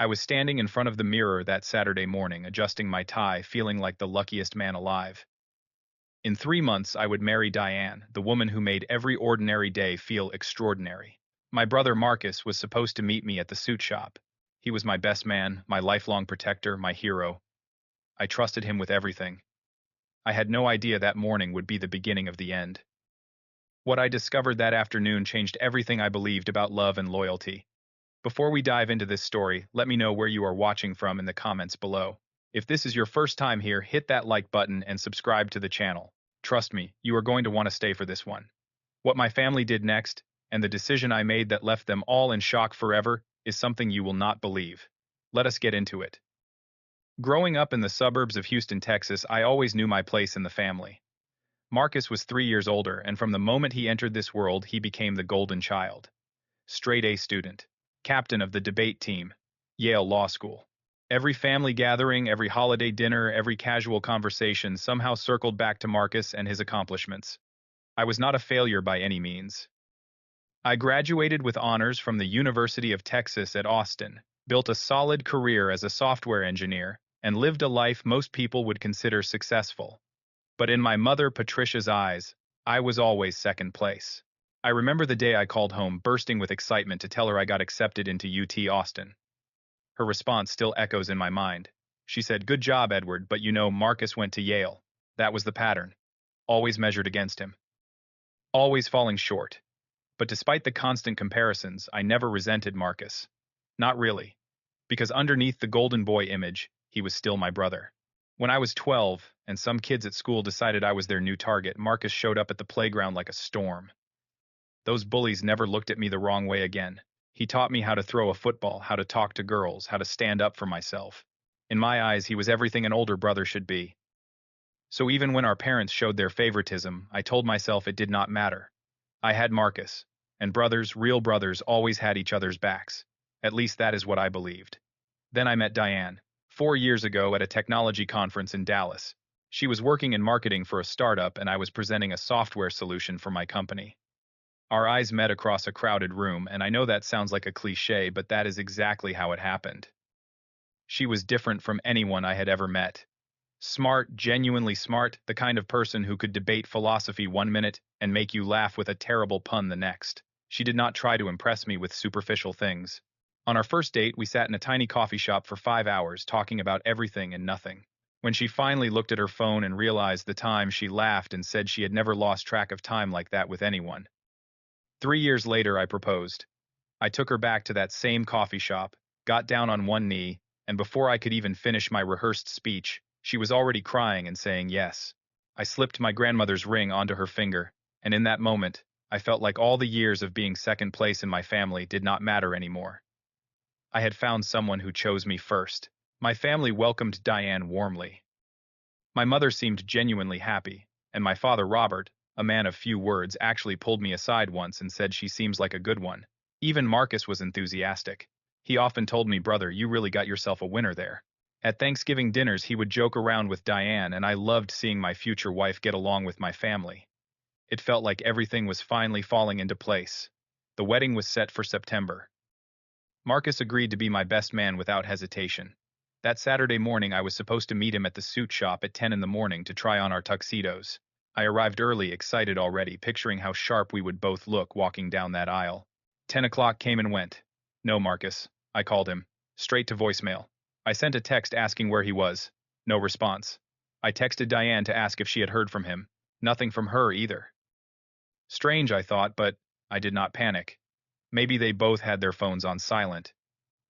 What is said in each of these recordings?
I was standing in front of the mirror that Saturday morning, adjusting my tie, feeling like the luckiest man alive. In 3 months, I would marry Diane, the woman who made every ordinary day feel extraordinary. My brother Marcus was supposed to meet me at the suit shop. He was my best man, my lifelong protector, my hero. I trusted him with everything. I had no idea that morning would be the beginning of the end. What I discovered that afternoon changed everything I believed about love and loyalty. Before we dive into this story, let me know where you are watching from in the comments below. If this is your first time here, hit that like button and subscribe to the channel. Trust me, you are going to want to stay for this one. What my family did next, and the decision I made that left them all in shock forever, is something you will not believe. Let us get into it. Growing up in the suburbs of Houston, Texas, I always knew my place in the family. Marcus was 3 years older, and from the moment he entered this world, he became the golden child. Straight A student, captain of the debate team, Yale Law School. Every family gathering, every holiday dinner, every casual conversation somehow circled back to Marcus and his accomplishments. I was not a failure by any means. I graduated with honors from the University of Texas at Austin, built a solid career as a software engineer, and lived a life most people would consider successful. But in my mother Patricia's eyes, I was always second place. I remember the day I called home, bursting with excitement to tell her I got accepted into UT Austin. Her response still echoes in my mind. She said, "Good job, Edward, but you know Marcus went to Yale." That was the pattern. Always measured against him. Always falling short. But despite the constant comparisons, I never resented Marcus. Not really. Because underneath the golden boy image, he was still my brother. When I was 12, and some kids at school decided I was their new target, Marcus showed up at the playground like a storm. Those bullies never looked at me the wrong way again. He taught me how to throw a football, how to talk to girls, how to stand up for myself. In my eyes, he was everything an older brother should be. So even when our parents showed their favoritism, I told myself it did not matter. I had Marcus, and brothers, real brothers, always had each other's backs. At least that is what I believed. Then I met Diane, 4 years ago at a technology conference in Dallas. She was working in marketing for a startup, and I was presenting a software solution for my company. Our eyes met across a crowded room, and I know that sounds like a cliche, but that is exactly how it happened. She was different from anyone I had ever met. Smart, genuinely smart, the kind of person who could debate philosophy 1 minute and make you laugh with a terrible pun the next. She did not try to impress me with superficial things. On our first date, we sat in a tiny coffee shop for 5 hours, talking about everything and nothing. When she finally looked at her phone and realized the time, she laughed and said she had never lost track of time like that with anyone. 3 years later, I proposed. I took her back to that same coffee shop, got down on one knee, and before I could even finish my rehearsed speech, she was already crying and saying yes. I slipped my grandmother's ring onto her finger, and in that moment, I felt like all the years of being second place in my family did not matter anymore. I had found someone who chose me first. My family welcomed Diane warmly. My mother seemed genuinely happy, and my father Robert, a man of few words, actually pulled me aside once and said she seems like a good one. Even Marcus was enthusiastic. He often told me, "Brother, you really got yourself a winner there." At Thanksgiving dinners, he would joke around with Diane, and I loved seeing my future wife get along with my family. It felt like everything was finally falling into place. The wedding was set for September. Marcus agreed to be my best man without hesitation. That Saturday morning, I was supposed to meet him at the suit shop at 10 in the morning to try on our tuxedos. I arrived early, excited already, picturing how sharp we would both look walking down that aisle. 10 o'clock came and went. No Marcus. I called him. Straight to voicemail. I sent a text asking where he was. No response. I texted Diane to ask if she had heard from him. Nothing from her either. Strange, I thought, but I did not panic. Maybe they both had their phones on silent.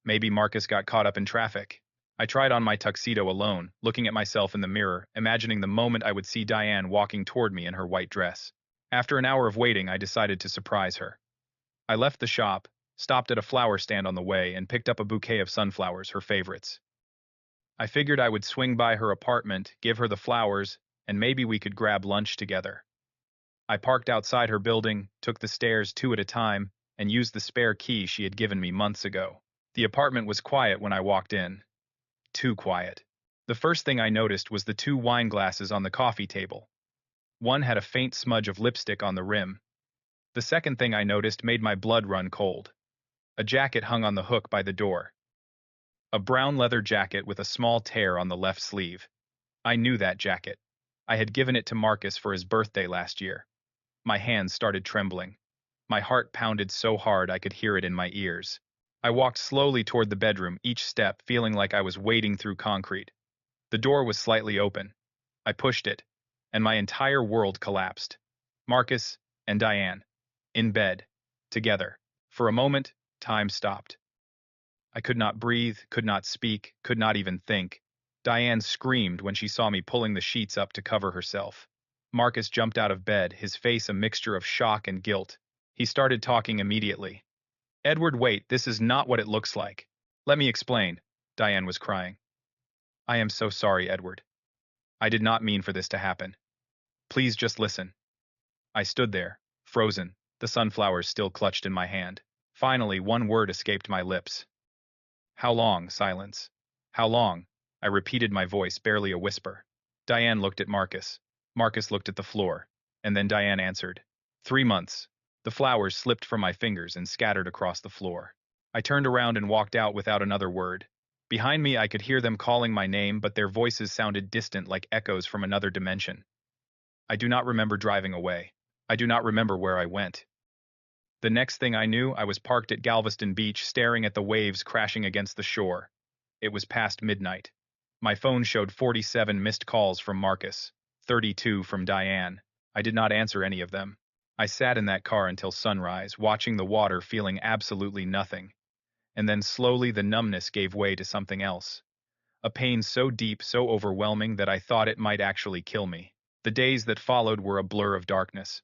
Maybe Marcus got caught up in traffic. I tried on my tuxedo alone, looking at myself in the mirror, imagining the moment I would see Diane walking toward me in her white dress. After an hour of waiting, I decided to surprise her. I left the shop, stopped at a flower stand on the way, and picked up a bouquet of sunflowers, her favorites. I figured I would swing by her apartment, give her the flowers, and maybe we could grab lunch together. I parked outside her building, took the stairs 2 at a time, and used the spare key she had given me months ago. The apartment was quiet when I walked in. Too quiet. The first thing I noticed was the 2 wine glasses on the coffee table. One had a faint smudge of lipstick on the rim. The second thing I noticed made my blood run cold. A jacket hung on the hook by the door. A brown leather jacket with a small tear on the left sleeve. I knew that jacket. I had given it to Marcus for his birthday last year. My hands started trembling. My heart pounded so hard I could hear it in my ears. I walked slowly toward the bedroom, each step feeling like I was wading through concrete. The door was slightly open. I pushed it, and my entire world collapsed. Marcus and Diane, in bed, together. For a moment, time stopped. I could not breathe, could not speak, could not even think. Diane screamed when she saw me pulling the sheets up to cover herself. Marcus jumped out of bed, his face a mixture of shock and guilt. He started talking immediately. Edward, wait, this is not what it looks like. Let me explain. Diane was crying. I am so sorry, Edward. I did not mean for this to happen. Please just listen. I stood there, frozen, the sunflowers still clutched in my hand. Finally, one word escaped my lips. How long? Silence. How long? I repeated, my voice barely a whisper. Diane looked at Marcus. Marcus looked at the floor. And then Diane answered. 3 months. The flowers slipped from my fingers and scattered across the floor. I turned around and walked out without another word. Behind me I could hear them calling my name, but their voices sounded distant like echoes from another dimension. I do not remember driving away. I do not remember where I went. The next thing I knew, I was parked at Galveston Beach staring at the waves crashing against the shore. It was past midnight. My phone showed 47 missed calls from Marcus, 32 from Diane. I did not answer any of them. I sat in that car until sunrise, watching the water, feeling absolutely nothing. And then slowly the numbness gave way to something else. A pain so deep, so overwhelming that I thought it might actually kill me. The days that followed were a blur of darkness.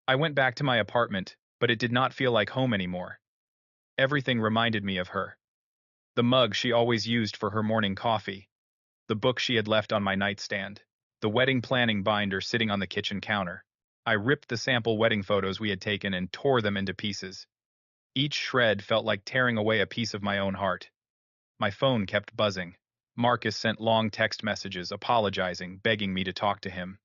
I went back to my apartment, but it did not feel like home anymore. Everything reminded me of her. The mug she always used for her morning coffee, the book she had left on my nightstand, the wedding planning binder sitting on the kitchen counter. I ripped the sample wedding photos we had taken and tore them into pieces. Each shred felt like tearing away a piece of my own heart. My phone kept buzzing. Marcus sent long text messages, apologizing, begging me to talk to him.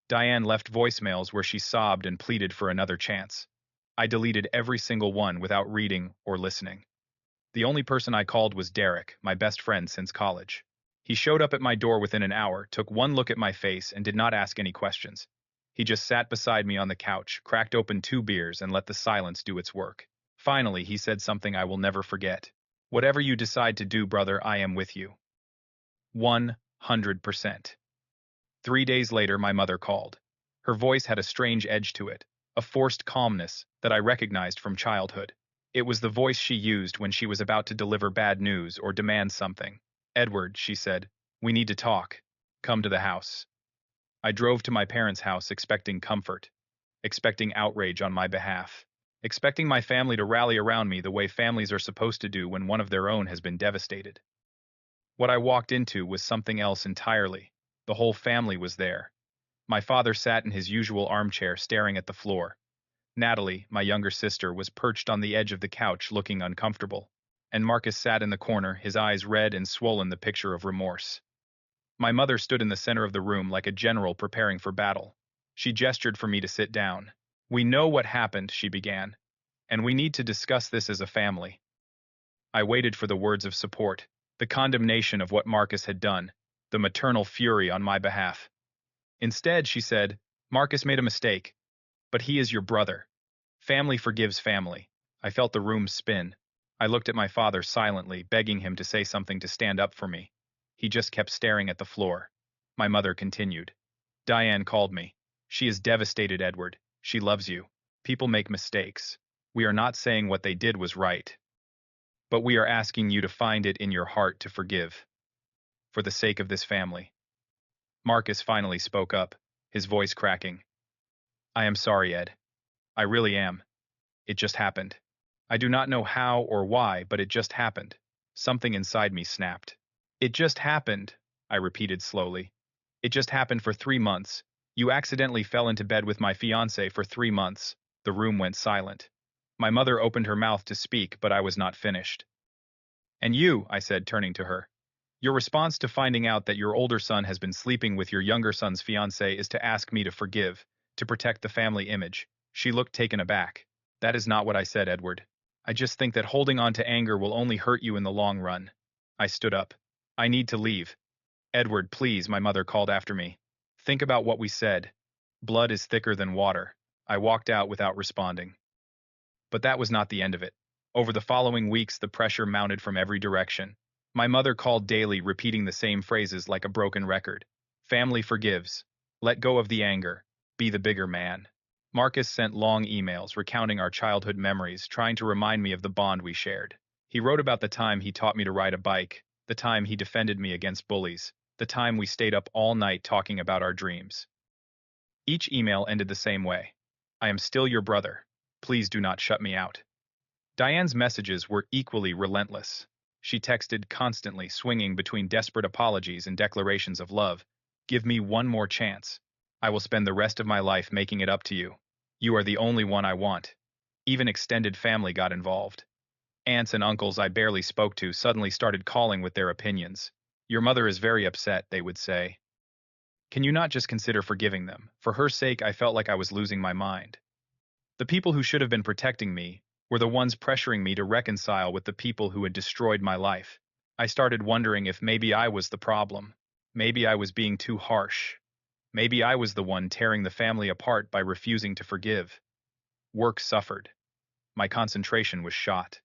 Diane left voicemails where she sobbed and pleaded for another chance. I deleted every single one without reading or listening. The only person I called was Derek, my best friend since college. He showed up at my door within an hour, took one look at my face, and did not ask any questions. He just sat beside me on the couch, cracked open 2 beers, and let the silence do its work. Finally, he said something I will never forget. Whatever you decide to do, brother, I am with you. 100%. 3 days later, my mother called. Her voice had a strange edge to it, a forced calmness that I recognized from childhood. It was the voice she used when she was about to deliver bad news or demand something. Edward, she said, we need to talk. Come to the house. I drove to my parents' house expecting comfort, expecting outrage on my behalf, expecting my family to rally around me the way families are supposed to do when one of their own has been devastated. What I walked into was something else entirely. The whole family was there. My father sat in his usual armchair staring at the floor. Natalie, my younger sister, was perched on the edge of the couch looking uncomfortable. And Marcus sat in the corner, his eyes red and swollen, the picture of remorse. My mother stood in the center of the room like a general preparing for battle. She gestured for me to sit down. We know what happened, she began, and we need to discuss this as a family. I waited for the words of support, the condemnation of what Marcus had done, the maternal fury on my behalf. Instead, she said, Marcus made a mistake, but he is your brother. Family forgives family. I felt the room spin. I looked at my father silently, begging him to say something, to stand up for me. He just kept staring at the floor. My mother continued. Diane called me. She is devastated, Edward. She loves you. People make mistakes. We are not saying what they did was right. But we are asking you to find it in your heart to forgive. For the sake of this family. Marcus finally spoke up, his voice cracking. I am sorry, Ed. I really am. It just happened. I do not know how or why, but it just happened. Something inside me snapped. It just happened, I repeated slowly. It just happened for 3 months. You accidentally fell into bed with my fiancé for 3 months. The room went silent. My mother opened her mouth to speak, but I was not finished. And you, I said, turning to her. Your response to finding out that your older son has been sleeping with your younger son's fiancé is to ask me to forgive, to protect the family image. She looked taken aback. That is not what I said, Edward. I just think that holding on to anger will only hurt you in the long run. I stood up. I need to leave. Edward, please, my mother called after me. Think about what we said. Blood is thicker than water. I walked out without responding. But that was not the end of it. Over the following weeks, the pressure mounted from every direction. My mother called daily, repeating the same phrases like a broken record. Family forgives. Let go of the anger. Be the bigger man. Marcus sent long emails recounting our childhood memories, trying to remind me of the bond we shared. He wrote about the time he taught me to ride a bike, the time he defended me against bullies, the time we stayed up all night talking about our dreams. Each email ended the same way. I am still your brother. Please do not shut me out. Diane's messages were equally relentless. She texted constantly, swinging between desperate apologies and declarations of love. Give me one more chance. I will spend the rest of my life making it up to you. You are the only one I want. Even extended family got involved. Aunts and uncles I barely spoke to suddenly started calling with their opinions. Your mother is very upset, they would say. Can you not just consider forgiving them? For her sake, I felt like I was losing my mind. The people who should have been protecting me were the ones pressuring me to reconcile with the people who had destroyed my life. I started wondering if maybe I was the problem. Maybe I was being too harsh. Maybe I was the one tearing the family apart by refusing to forgive. Work suffered. My concentration was shot.